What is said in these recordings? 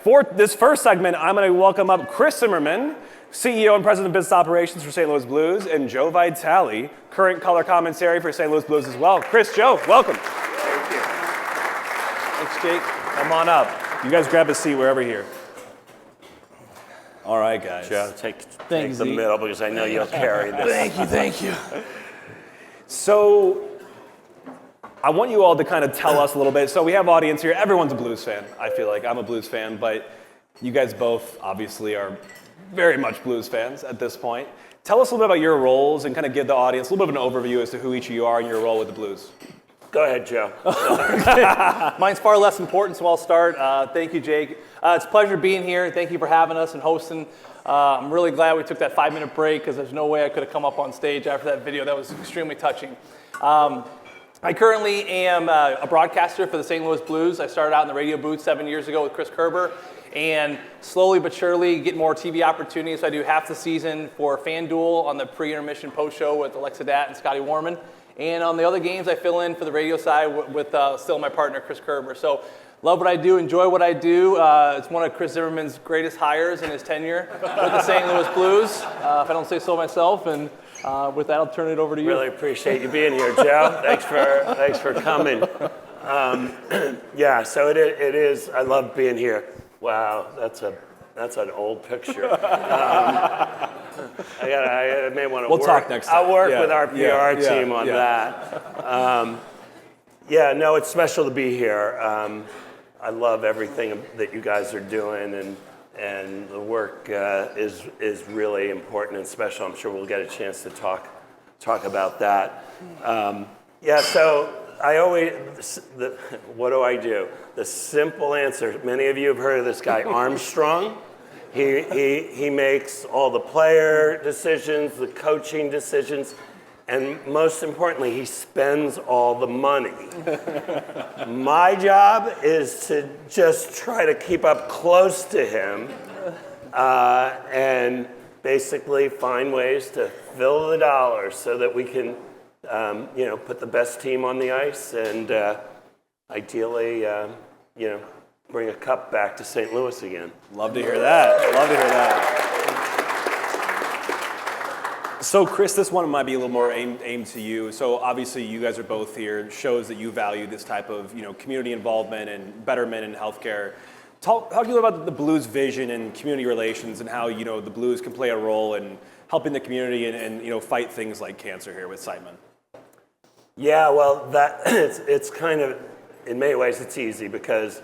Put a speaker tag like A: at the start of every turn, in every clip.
A: for this first segment, I'm going to welcome up Chris Zimmerman, CEO and President of Business Operations for St. Louis Blues, and Joe Vitale, current color commentary for St. Louis Blues as well. Chris, Joe, welcome.
B: Thank you.
A: Thanks, Jake. Come on up. You guys grab a seat wherever here. All right, guys.
B: Joe, take the middle because I know you'll carry this.
A: Thank you. So, I want you all to kind of tell us a little bit. So we have audience here. Everyone's a Blues fan. I feel like I'm a Blues fan, but you guys both obviously are very much Blues fans at this point. Tell us a little bit about your roles and kind of give the audience a little bit of an overview as to who each of you are in your role with the Blues.
B: Go ahead, Joe.
C: Mine's far less important, so I'll start. Thank you, Jake. It's a pleasure being here. Thank you for having us and hosting. I'm really glad we took that 5-minute break because there's no way I could have come up on stage after that video. That was extremely touching. I currently am a broadcaster for the St. Louis Blues. I started out in the radio booth 7 years ago with Chris Kerber, and slowly but surely get more TV opportunities. So I do half the season for FanDuel on the pre-intermission post-show with Alexa Datt and Scotty Warman. And on the other games, I fill in for the radio side with still my partner, Chris Kerber. So love what I do, enjoy what I do. It's one of Chris Zimmerman's greatest hires in his tenure with the St. Louis Blues, if I don't say so myself. And with that, I'll turn it over to you.
B: Really appreciate you being here, Joe. Thanks for coming. Yeah, so it is. I love being here. Wow, that's an old picture. I may want to.
A: We'll talk next time.
B: I'll work with our PR team on that. Yeah, no, it's special to be here. I love everything that you guys are doing, and the work is really important and special. I'm sure we'll get a chance to talk about that. Yeah, so what do I do? The simple answer. Many of you have heard of this guy Armstrong. He makes all the player decisions, the coaching decisions, and most importantly, he spends all the money. My job is to just try to keep up close to him and basically find ways to fill the dollars so that we can, put the best team on the ice and ideally, bring a cup back to St. Louis again.
A: Love to hear that. So, Chris, this one might be a little more aimed to you. So, obviously, you guys are both here. It shows that you value this type of, community involvement and betterment in healthcare. Talk to you about the Blues vision and community relations and how, the Blues can play a role in helping the community and fight things like cancer here with Simon.
B: Yeah, well, it's kind of, in many ways, it's easy because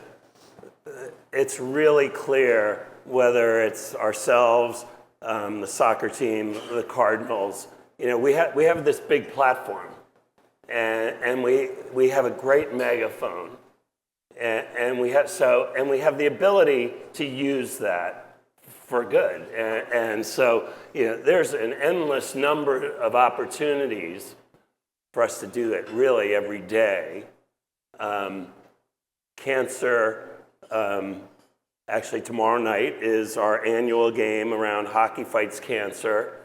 B: it's really clear whether it's ourselves, the soccer team, the Cardinals. We have this big platform, and we have a great megaphone, and we have the ability to use that for good. And so there's an endless number of opportunities for us to do it really every day. Cancer. Actually, tomorrow night is our annual game around Hockey Fights Cancer.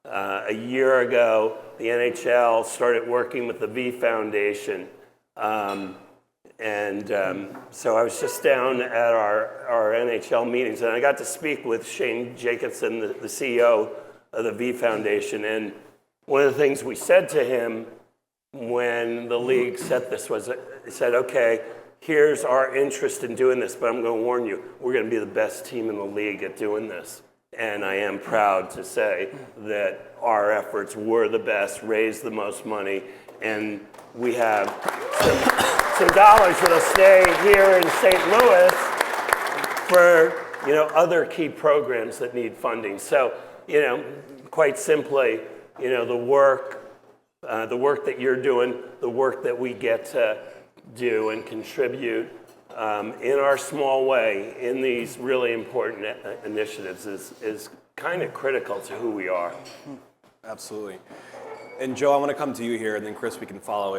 B: A year ago, the NHL started working with the V Foundation. So I was just down at our NHL meetings, and I got to speak with Shane Jacobson, the CEO of the V Foundation. And one of the things we said to him when the league set this was, he said, okay, here's our interest in doing this, but I'm going to warn you, we're going to be the best team in the league at doing this. And I am proud to say that our efforts were the best, raised the most money, and we have some dollars that'll stay here in St. Louis for other key programs that need funding. So quite simply, the work that you're doing, the work that we get to do and contribute in our small way in these really important initiatives is kind of critical to who we are.
A: Absolutely. And Joe, I want to come to you here, and then Chris, we can follow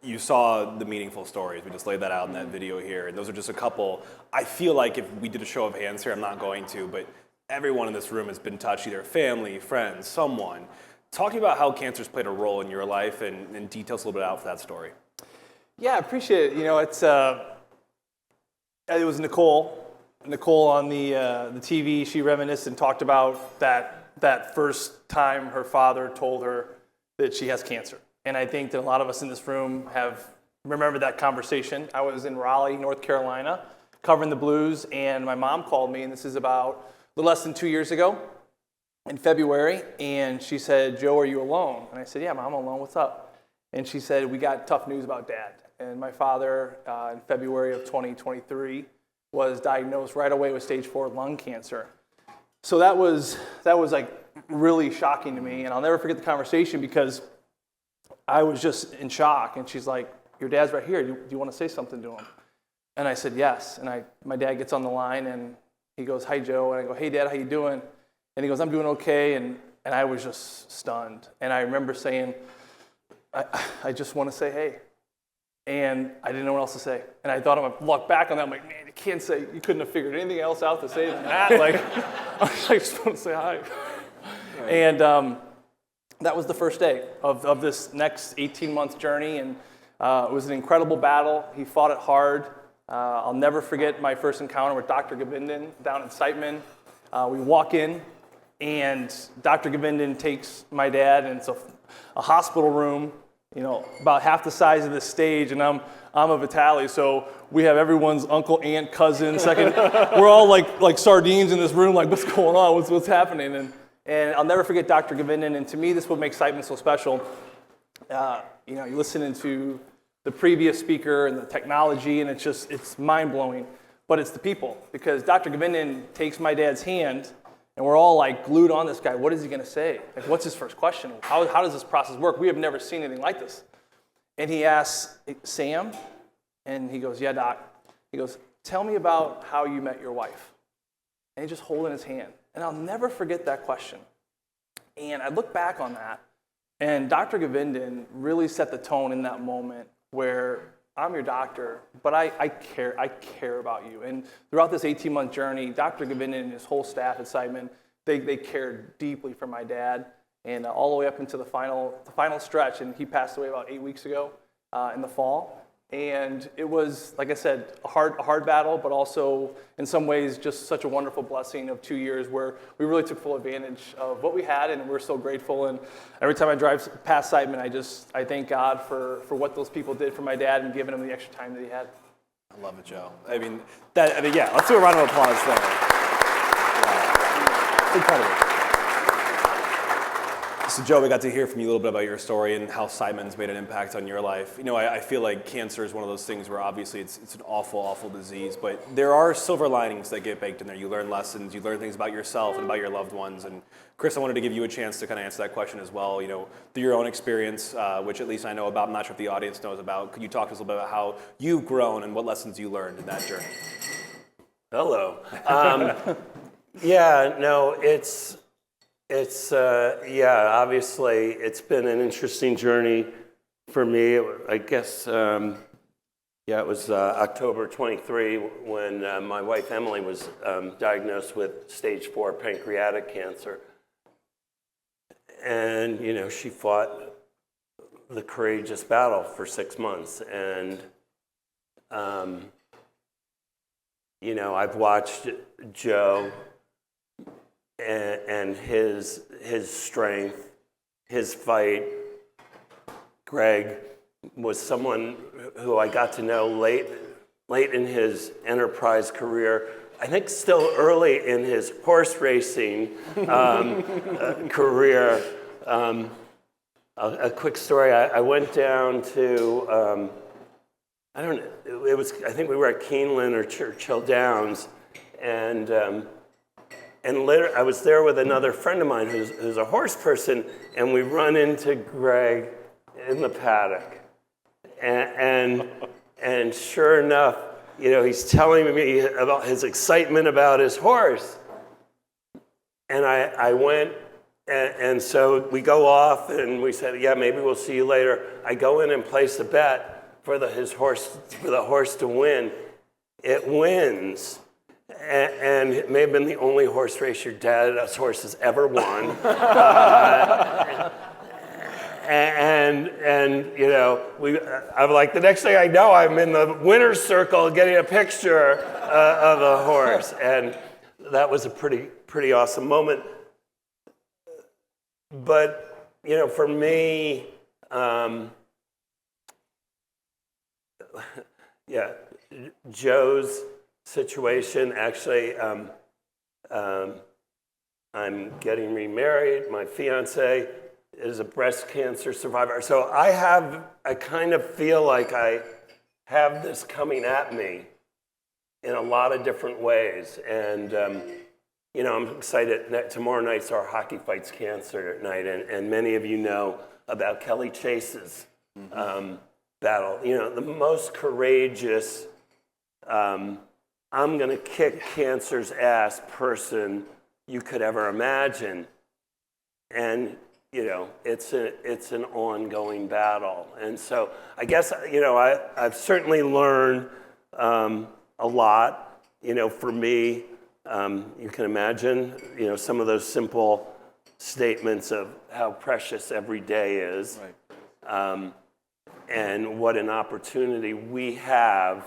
A: you saw the meaningful stories. We just laid that out in that video here, and those are just a couple. I feel like if we did a show of hands here, I'm not going to, but everyone in this room has been touched, either family, friends, someone. Talking about how cancer's played a role in your life and details a little bit out for that story.
C: Yeah, I appreciate it. It was Nicole Nicole on the TV, she reminisced and talked about that first time her father told her that she has cancer. And I think that a lot of us in this room have remembered that conversation. I was in Raleigh, North Carolina, covering the Blues, and my mom called me, and this is about a little less than 2 years ago in February, and she said, "Joe, are you alone?" And I said, "Yeah, Mom, I'm alone. What's up?" And she said, "We got tough news about Dad." And my father, in February of 2023, was diagnosed right away with stage 4 lung cancer. So that was like really shocking to me, and I'll never forget the conversation because I was just in shock. And she's like, "Your dad's right here. Do you want to say something to him?" And I said, "Yes." And my dad gets on the line, and he goes, "Hi, Joe." And I go, "Hey, Dad, how you doing?" And he goes, "I'm doing okay." And I was just stunned. And I remember saying, I just want to say hey. And I didn't know what else to say. And I thought, I'm going to look back on that. I'm like, man, you couldn't have figured anything else out to say than that. Like, I just want to say hi. Right. And that was the first day of this next 18-month journey. And it was an incredible battle. He fought it hard. I'll never forget my first encounter with Dr. Govindan down in Siteman. We walk in, and Dr. Govindan takes my dad, and it's a hospital room, about half the size of this stage, and I'm a Vitale, so we have everyone's uncle, aunt, cousin, second. We're all like sardines in this room, like, what's going on? What's happening? And I'll never forget Dr. Govindan, and to me, this is what makes Siteman so special. You're listening to the previous speaker and the technology, and it's mind-blowing, but it's the people, because Dr. Govindan takes my dad's hand, and we're all like glued on this guy. What is he going to say? Like, what's his first question? How does this process work? We have never seen anything like this. And he asks, "Sam?" And he goes, "Yeah, Doc." He goes, "Tell me about how you met your wife." And he's just holding his hand. And I'll never forget that question. And I look back on that, and Dr. Govindan really set the tone in that moment where I'm your doctor, but I care about you. And throughout this 18-month journey, Dr. Govindan and his whole staff at Siteman, they cared deeply for my dad, and all the way up into the final stretch. And he passed away about 8 weeks ago in the fall. And it was, like I said, a hard battle, but also in some ways just such a wonderful blessing of 2 years where we really took full advantage of what we had, and we're so grateful. And every time I drive past Siteman, I thank God for what those people did for my dad and giving him the extra time that he had.
A: I love it, Joe. Yeah, let's do a round of applause there. Wow. It's incredible. So Joe, we got to hear from you a little bit about your story and how Siteman's made an impact on your life. I feel like cancer is one of those things where obviously it's an awful, awful disease, but there are silver linings that get baked in there. You learn lessons, you learn things about yourself and about your loved ones. And Chris, I wanted to give you a chance to kind of answer that question as well. Through your own experience, which at least I know about, I'm not sure if the audience knows about. Could you talk to us a little bit about how you've grown and what lessons you learned in that journey?
B: Hello. Obviously it's been an interesting journey for me. I guess, it was October 23 when my wife Emily was diagnosed with stage 4 pancreatic cancer. And, she fought the courageous battle for 6 months. And, I've watched Joe and his strength, his fight. Greg was someone who I got to know late in his enterprise career. I think still early in his horse racing career. A quick story. I went down to I think we were at Keeneland or Churchill Downs, and later, I was there with another friend of mine who's a horse person, and we run into Greg in the paddock. And sure enough, he's telling me about his excitement about his horse. And I went, and so we go off, and we said, yeah, maybe we'll see you later. I go in and place a bet for the horse to win. It wins. And it may have been the only horse race your dad's horse has ever won. and you know, I'm like, the next thing I know, I'm in the winner's circle getting a picture of a horse, and that was a pretty awesome moment. But you know, for me, yeah, Joe's situation, actually, I'm getting remarried. My fiance is a breast cancer survivor. So I kind of feel like I have this coming at me in a lot of different ways. And, you know, I'm excited. Tomorrow night's our Hockey Fights Cancer night. And many of you know about Kelly Chase's battle. You know, the most courageous, I'm going to kick cancer's ass person you could ever imagine. And, you know, it's an ongoing battle. And so I guess, you know, I've certainly learned a lot. You know, for me, you can imagine, you know, some of those simple statements of how precious every day is. Right. And what an opportunity we have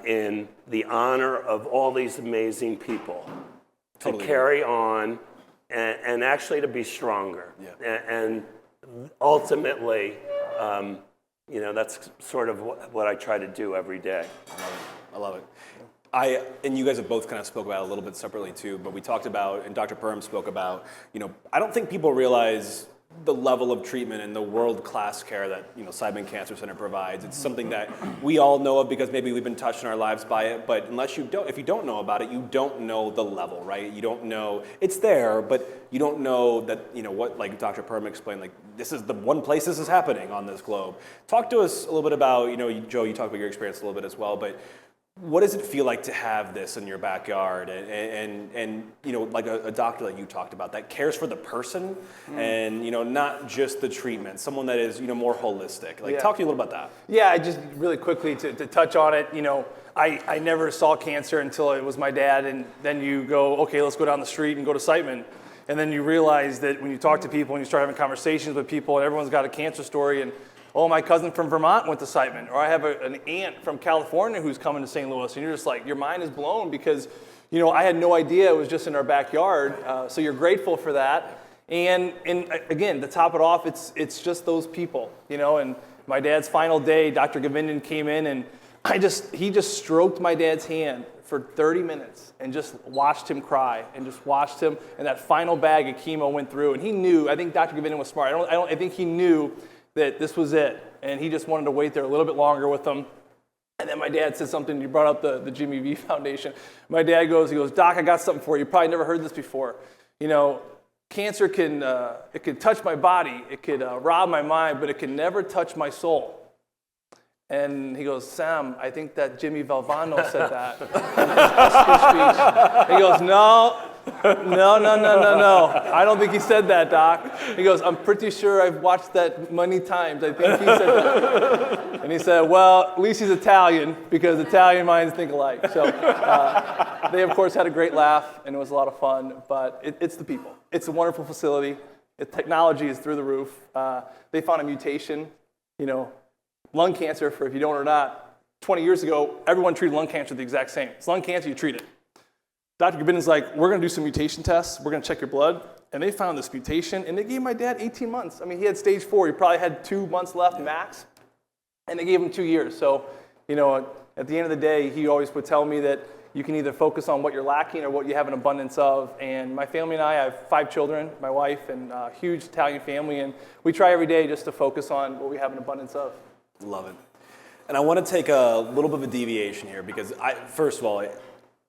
B: in the honor of all these amazing people to carry on and actually to be stronger. Yeah. And ultimately, you know, that's sort of what I try to do every day.
A: I love it. And you guys have both kind of spoke about it a little bit separately too, but we talked about, and Dr. Perm spoke about, you know, I don't think people realize the level of treatment and the world-class care that, you know, Seidman Cancer Center provides. It's something that we all know of because maybe we've been touched in our lives by it, but if you don't know about it, you don't know the level, right? You don't know, it's there, but you don't know that, you know, what, like Dr. Perm explained, like, this is the one place this is happening on this globe. Talk to us a little bit about, you know, Joe, you talked about your experience a little bit as well, but what does it feel like to have this in your backyard and you know, like a doctor that you talked about that cares for the person and, you know, not just the treatment, someone that is, you know, more holistic. Like, talk to you a little about that.
C: Yeah, I just really quickly to touch on it, you know, I never saw cancer until it was my dad, and then you go, okay, let's go down the street and go to Seidman. And then you realize that when you talk to people and you start having conversations with people and everyone's got a cancer story, and oh, my cousin from Vermont went to Seidman, or I have an aunt from California who's coming to St. Louis, and you're just like, your mind is blown because, you know, I had no idea it was just in our backyard, so you're grateful for that. And again, to top it off, it's just those people, you know, and my dad's final day, Dr. Govindan came in, and he just stroked my dad's hand for 30 minutes and just watched him cry and just watched him, and that final bag of chemo went through, and he knew, I think Dr. Govindan was smart, I think he knew that this was it, and he just wanted to wait there a little bit longer with them. And then my dad said something, you brought up the Jimmy V Foundation. My dad goes, Doc, I got something for you. You probably never heard this before. You know, cancer can touch my body, it could rob my mind, but it can never touch my soul. And he goes, Sam, I think that Jimmy Valvano said that in his Oscar speech. He goes, no. I don't think he said that, Doc. He goes, I'm pretty sure I've watched that many times. I think he said that. And he said, well, at least he's Italian, because Italian minds think alike. So they, of course, had a great laugh, and it was a lot of fun. But it's the people. It's a wonderful facility. Technology is through the roof. They found a mutation, you know, lung cancer, for if you don't or not, 20 years ago, everyone treated lung cancer the exact same. It's lung cancer, you treat it. Dr. Govindan's like, we're going to do some mutation tests. We're going to check your blood. And they found this mutation, and they gave my dad 18 months. I mean, he had stage 4. He probably had 2 months left max. And they gave him 2 years. So, you know, at the end of the day, he always would tell me that you can either focus on what you're lacking or what you have an abundance of. And my family and I have 5 children, my wife, and a huge Italian family. And we try every day just to focus on what we have an abundance of.
A: Love it. And I want to take a little bit of a deviation here because, first of all,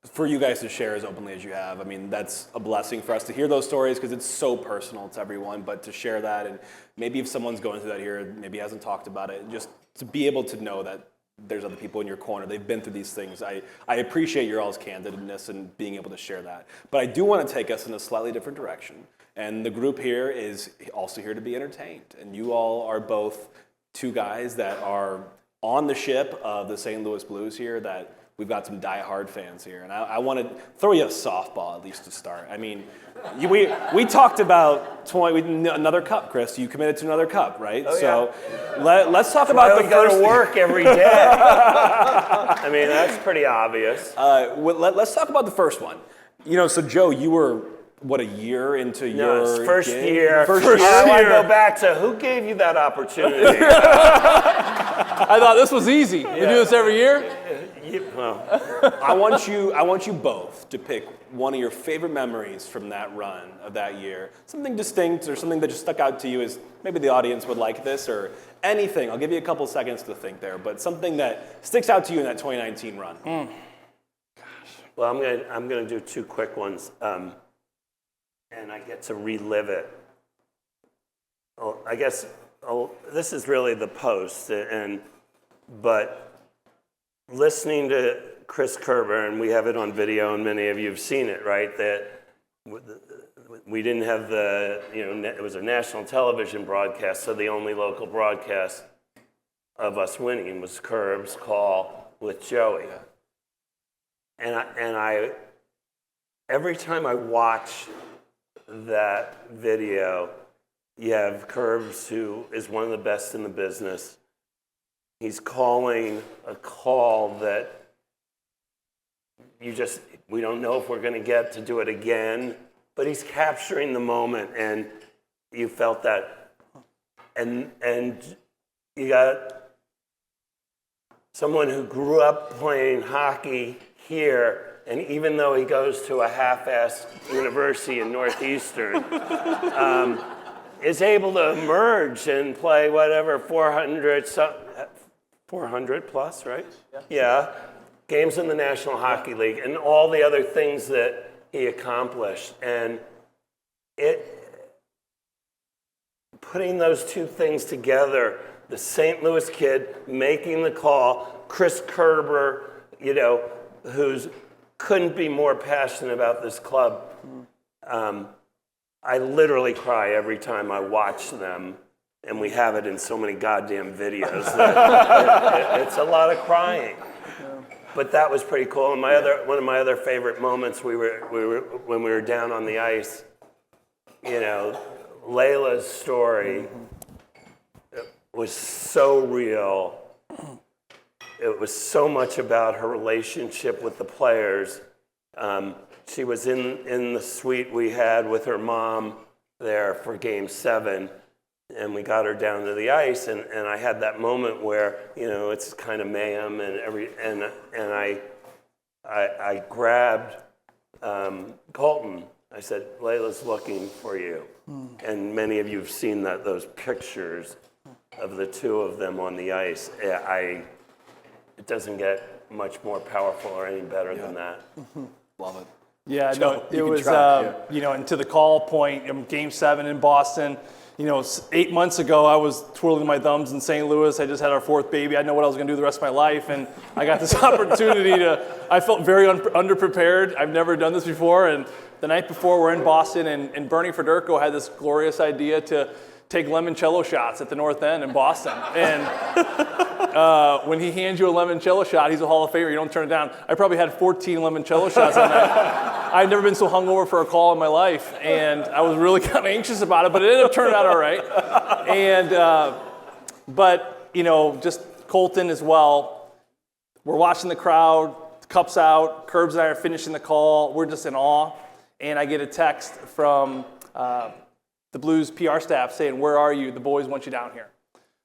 A: for you guys to share as openly as you have, I mean, that's a blessing for us to hear those stories because it's so personal to everyone, but to share that, and maybe if someone's going through that here, maybe hasn't talked about it, just to be able to know that there's other people in your corner, they've been through these things. I appreciate your all's candidness and being able to share that. But I do want to take us in a slightly different direction. And the group here is also here to be entertained. And you all are both 2 guys that are on the ship of the St. Louis Blues here that we've got some diehard fans here, and I want to throw you a softball at least to start. I mean, we talked about another cup, Chris. You committed to another cup, right?
B: Oh,
A: so let's talk about the
B: go
A: first.
B: to work every day. I mean, that's pretty obvious.
A: Let's talk about the first one. So Joe, you were a year into your
B: first
A: gig?
B: year.
A: First
B: year. I want to
A: year.
B: go back to who gave you that opportunity?
C: I thought this was easy. We do this every year.
B: Well,
A: I want you both to pick one of your favorite memories from that run of that year. Something distinct or something that just stuck out to you as maybe the audience would like this or anything. I'll give you a couple seconds to think there, but something that sticks out to you in that 2019 run.
B: well, I'm gonna do two quick ones, and I get to relive it. I guess this is really the post, but listening to Chris Kerber, and we have it on video, and many of you have seen it, right? That we didn't have it was a national television broadcast, so the only local broadcast of us winning was Kerb's call with Joey. Yeah. And I every time I watch that video, you have Kerbs, who is one of the best in the business. He's calling a call that we don't know if we're going to get to do it again, but he's capturing the moment, and you felt that. And you got someone who grew up playing hockey here, and even though he goes to a half-assed university in Northeastern, is able to emerge and play whatever 400 plus, right? Yeah. Games in the National Hockey League and all the other things that he accomplished. And putting those two things together, the St. Louis kid making the call, Chris Kerber, who's couldn't be more passionate about this club. I literally cry every time I watch them. And we have it in so many goddamn videos that it's a lot of crying. But that was pretty cool. And one of my other favorite moments, when we were down on the ice, Layla's story was so real. It was so much about her relationship with the players. She was in the suite we had with her mom there for Game 7. And we got her down to the ice, and I had that moment where it's kind of mayhem, and I grabbed Colton. I said, "Layla's looking for you," and many of you have seen those pictures of the two of them on the ice. It doesn't get much more powerful or any better than that.
A: Love it.
C: Yeah,
A: Joe,
C: no, it was and to the call point, Game 7 in Boston. 8 months ago, I was twirling my thumbs in St. Louis. I just had our fourth baby. I didn't know what I was going to do the rest of my life, and I got this opportunity I felt very underprepared. I've never done this before, and the night before, we're in Boston, and Bernie Federko had this glorious idea to take limoncello shots at the North End in Boston. And when he hands you a limoncello shot, he's a Hall of Famer. You don't turn it down. I probably had 14 limoncello shots that night. I've never been so hungover for a call in my life, and I was really kind of anxious about it, but it ended up turning out all right. And just Colton as well. We're watching the crowd, the cup's out, Curbs and I are finishing the call. We're just in awe, and I get a text from the Blues PR staff saying, "Where are you? The boys want you down here."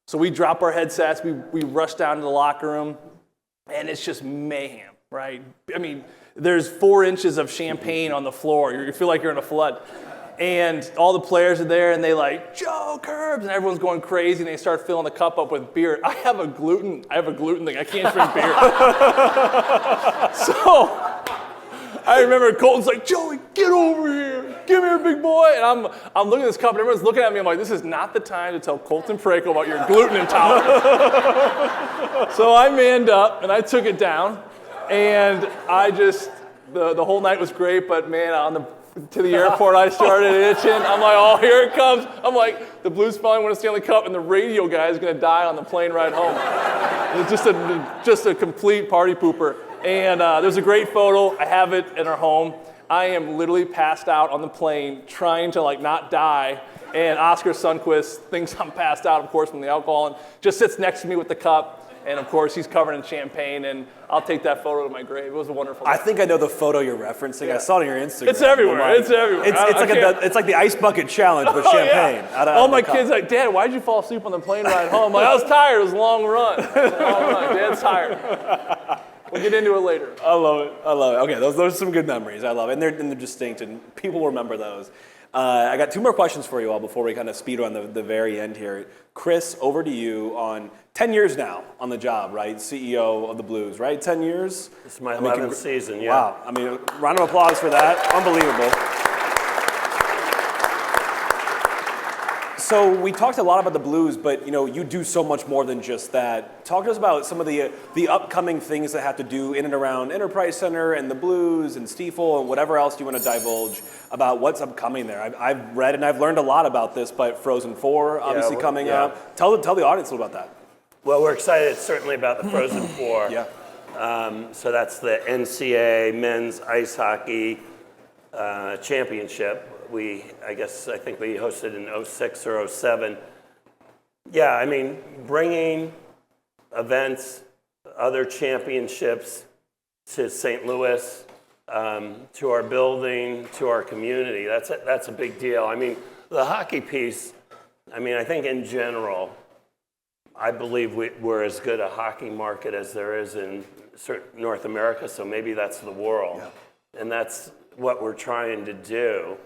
C: So we drop our headsets, we rush down to the locker room, and it's just mayhem, right? I mean, there's 4 inches of champagne on the floor. You feel like you're in a flood. And all the players are there, and they like, "Joe, Curbs," and everyone's going crazy, and they start filling the cup up with beer. I have a gluten thing. I can't drink beer. So I remember Colton's like, "Joey, get over here. Come here, big boy." And I'm looking at this cup, and everyone's looking at me. I'm like, this is not the time to tell Colton Parayko about your gluten intolerance. So I manned up, and I took it down. And I just, the whole night was great, but man, to the airport, I started itching. I'm like, oh, here it comes. I'm like, the Blues finally won a Stanley Cup, and the radio guy is going to die on the plane ride home. It's just a complete party pooper. And there's a great photo. I have it in our home. I am literally passed out on the plane trying to like not die. And Oscar Sundquist thinks I'm passed out, of course, from the alcohol, and just sits next to me with the cup. And of course, he's covered in champagne, and I'll take that photo to my grave. It was a wonderful day.
A: I think I know the photo you're referencing.
C: Yeah.
A: I saw it on your Instagram.
C: It's everywhere. It's everywhere.
A: It's like the ice bucket challenge with champagne.
C: Yeah. All my kids are like, Dad, why'd you fall asleep on the plane ride home? I'm like, I was tired. It was a long run. Dad's tired. We'll get into it later.
A: I love it. Okay, those are some good memories. I love it. And they're distinct, and people will remember those. I got two more questions for you all before we kind of speed on the very end here. Chris, over to you on 10 years now on the job, right? CEO of the Blues, right? 10 years?
B: It's my 11th season, yeah.
A: Wow. I mean, round of applause for that. Unbelievable. So we talked a lot about the Blues, but you do so much more than just that. Talk to us about some of the upcoming things that have to do in and around Enterprise Center and the Blues and Stiefel and whatever else you want to divulge about what's upcoming there. I've read and I've learned a lot about this, but Frozen 4 obviously coming up. Tell the audience a little about that.
B: Well, we're excited certainly about the Frozen 4.
A: Yeah.
B: So that's the NCAA Men's Ice Hockey Championship. I think we hosted in 06 or 07. Yeah, I mean, bringing events, other championships to St. Louis, to our building, to our community, that's a big deal. I mean, the hockey piece, I think in general, I believe we're as good a hockey market as there is in North America, so maybe that's the world. Yeah. And that's what we're trying to do.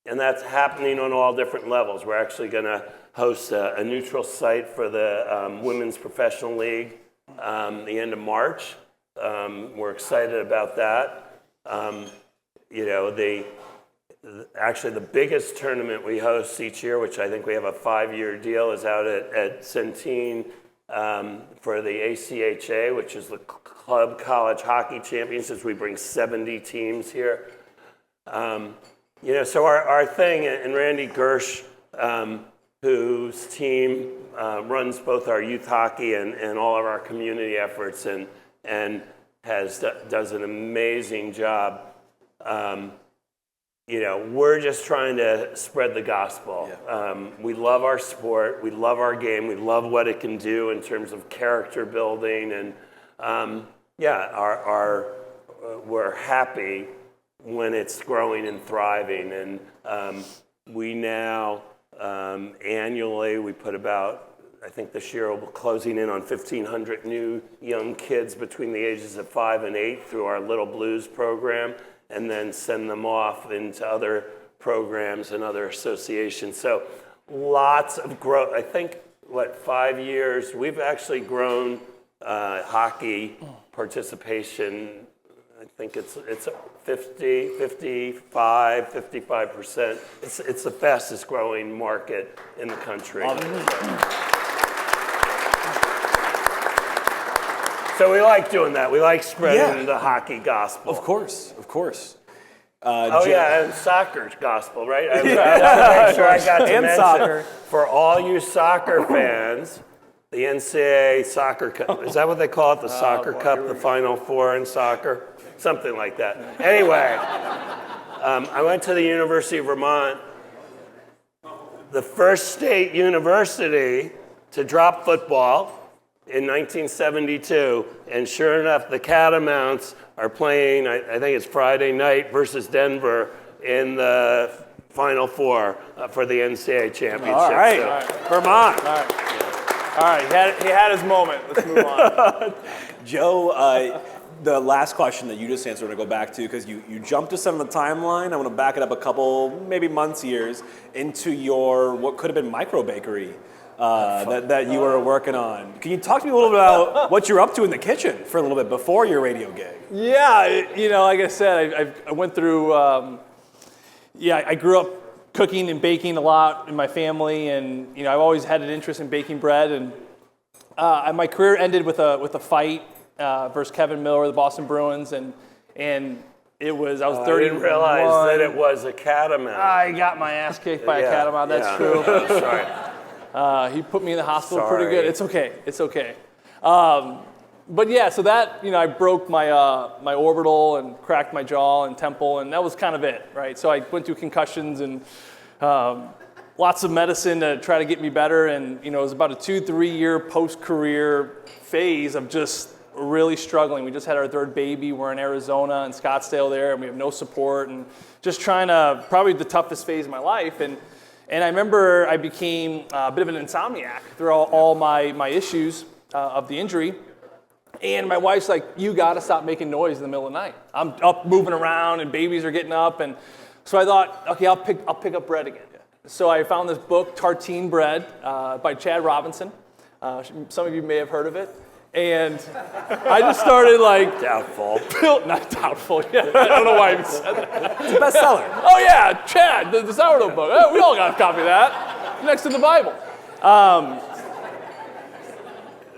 B: And that's happening on all different levels. We're actually going to host a neutral site for the Women's Professional League the end of March. We're excited about that. Actually, the biggest tournament we host each year, which I think we have a 5-year deal, is out at Centene for the ACHA, which is the Club College Hockey Championships. We bring 70 teams here. So our thing, and Randy Gersh, whose team runs both our youth hockey and all of our community efforts and does an amazing job. We're just trying to spread the gospel. Yeah. We love our sport. We love our game. We love what it can do in terms of character building. And we're happy when it's growing and thriving. And we now annually, we put about, I think this year we'll be closing in on 1,500 new young kids between the ages of 5 and 8 through our Little Blues program, and then send them off into other programs and other associations. So lots of growth. I think, 5 years, we've actually grown hockey participation. I think it's 55%. It's the fastest growing market in the country. So we like doing that. We like spreading the hockey gospel.
A: Of course.
B: And soccer gospel, right? I want to make sure I got to mention
A: soccer.
B: For all you soccer fans, the NCAA Soccer Cup. Is that what they call it? The Soccer Cup, the Final Four in soccer? Something like that. Anyway, I went to the University of Vermont, the first state university to drop football in 1972, and sure enough, the Catamounts are playing, I think it's Friday night versus Denver in the Final Four for the NCAA championship.
A: All right, Vermont.
C: All right, he had his moment. Let's move on.
A: Joe, the last question that you just answered, I'm going to go back to, because you jumped us on the timeline. I want to back it up a couple, maybe months, years, into your, what could have been micro bakery that you were working on. Can you talk to me a little bit about what you're up to in the kitchen for a little bit before your radio gig?
C: Yeah, like I said, I went through, I grew up cooking and baking a lot in my family, and I've always had an interest in baking bread, and my career ended with a fight versus Kevin Miller, the Boston Bruins, and it was, I was 31.
B: I didn't realize that it was a catamount.
C: I got my ass kicked by a catamount, that's true.
B: Sorry.
C: He put me in the hospital
B: Sorry.
C: pretty good. It's okay. But yeah, so that, I broke my my orbital and cracked my jaw and temple, and that was kind of it, right? So I went through concussions and lots of medicine to try to get me better, and it was about a 2-3 year post-career phase of just really struggling. We just had our third baby. We're in Arizona and Scottsdale there, and we have no support, and just trying to, probably the toughest phase of my life. And I remember I became a bit of an insomniac through all my issues of the injury. And my wife's like, you got to stop making noise in the middle of the night. I'm up moving around and babies are getting up. And so I thought, okay, I'll pick up bread again. So I found this book, Tartine Bread, by Chad Robinson. Some of you may have heard of it. And I just started like...
B: Doubtful.
C: Not doubtful, yeah. I don't know why I even said that.
A: It's a bestseller.
C: Oh yeah, Chad, the sourdough book. Oh, we all got a copy of that. Next to the Bible.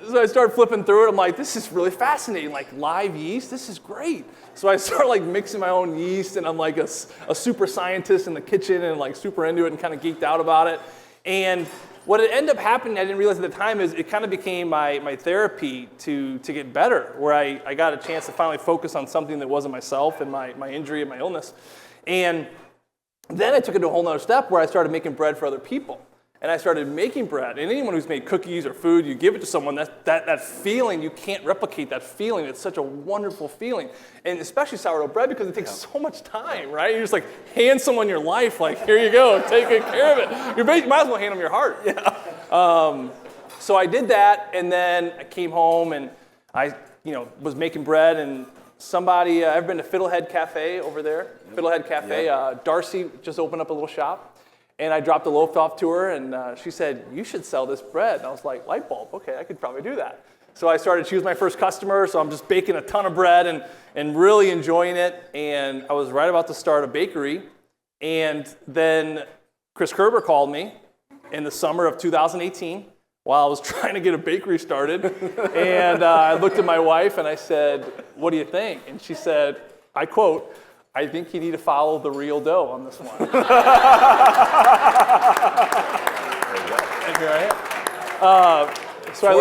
C: So I started flipping through it. I'm like, this is really fascinating. Like live yeast, this is great. So I started like mixing my own yeast, and I'm like a super scientist in the kitchen and like super into it and kind of geeked out about it. And what had ended up happening, I didn't realize at the time, is it kind of became my therapy to get better, where I got a chance to finally focus on something that wasn't myself and my injury and my illness. And then I took it to a whole nother step where I started making bread for other people. And I started making bread. And anyone who's made cookies or food, you give it to someone, that feeling, you can't replicate that feeling. It's such a wonderful feeling. And especially sourdough bread, because it takes so much time, right? You just like hand someone your life, like, here you go, take good care of it. You might as well hand them your heart. Yeah. So I did that, and then I came home, and I was making bread, and somebody, I've been to Fiddlehead Cafe over there. Fiddlehead Cafe, Darcy just opened up a little shop. And I dropped a loaf off to her, and she said, you should sell this bread. And I was like, light bulb, okay, I could probably do that. So I started, she was my first customer, so I'm just baking a ton of bread and really enjoying it. And I was right about to start a bakery. And then Chris Kerber called me in the summer of 2018 while I was trying to get a bakery started. And I looked at my wife and I said, what do you think? And she said, I quote, I think you need to follow the real dough on this one. And here I am. So I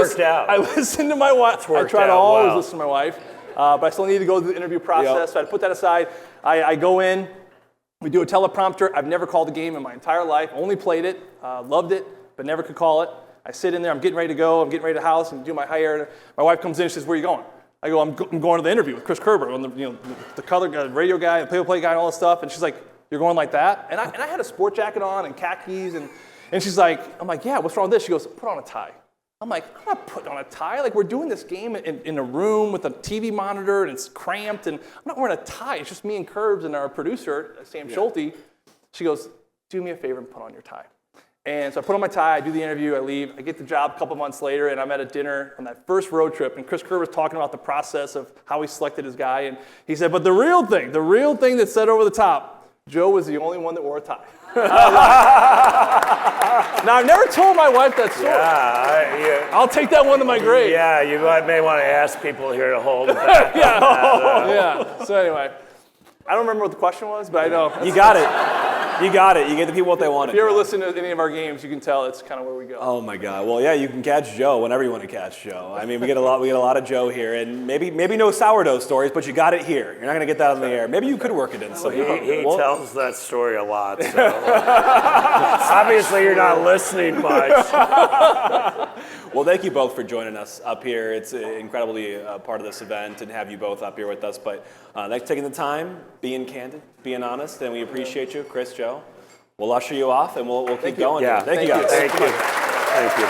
C: listened to my wife. I try to always listen to my wife, but I still need to go through the interview process. Yep. So I put that aside. I go in. We do a teleprompter. I've never called a game in my entire life. Only played it, loved it, but never could call it. I sit in there. I'm getting ready to go. I'm getting ready to the house and do my hire. My wife comes in. She says, "Where are you going?" I go, I'm going to the interview with Chris Kerber, on the color guy, radio guy, the play-by-play guy, and all this stuff. And she's like, "You're going like that?" And I had a sport jacket on and khakis, and she's like, I'm like, "Yeah, what's wrong with this?" She goes, "Put on a tie." I'm like, "I'm not putting on a tie. Like, we're doing this game in a room with a TV monitor, and it's cramped, and I'm not wearing a tie. It's just me and Curbs and our producer, Sam Schulte." She goes, "Do me a favor and put on your tie." And so I put on my tie, I do the interview, I leave. I get the job a couple months later, and I'm at a dinner on that first road trip, and Chris Kerr was talking about the process of how he selected his guy, and he said, but the real thing that set over the top, Joe was the only one that wore a tie. Now, I've never told my wife that story.
B: Yeah,
C: I'll take that one to my grave.
B: Yeah, you may want to ask people here to hold it back.
C: Yeah. So anyway, I don't remember what the question was, but I know.
A: You got it. You got it. You get the people what they wanted.
C: If you ever listen to any of our games, you can tell it's kind of where we go.
A: Oh my God. Well, yeah, you can catch Joe whenever you want to catch Joe. I mean, we get a lot of Joe here, and maybe no sourdough stories, but you got it here. You're not gonna get that on the air. Maybe you could work it in. So
B: he tells that story a lot. So. Obviously, you're not listening much.
A: Well, thank you both for joining us up here. It's incredibly part of this event, and have you both up here with us. But thanks for taking the time, being candid, being honest, and we appreciate you, Chris, Joe. We'll usher you off, and we'll keep going.
B: Yeah,
A: Thank you guys.
B: Thank you.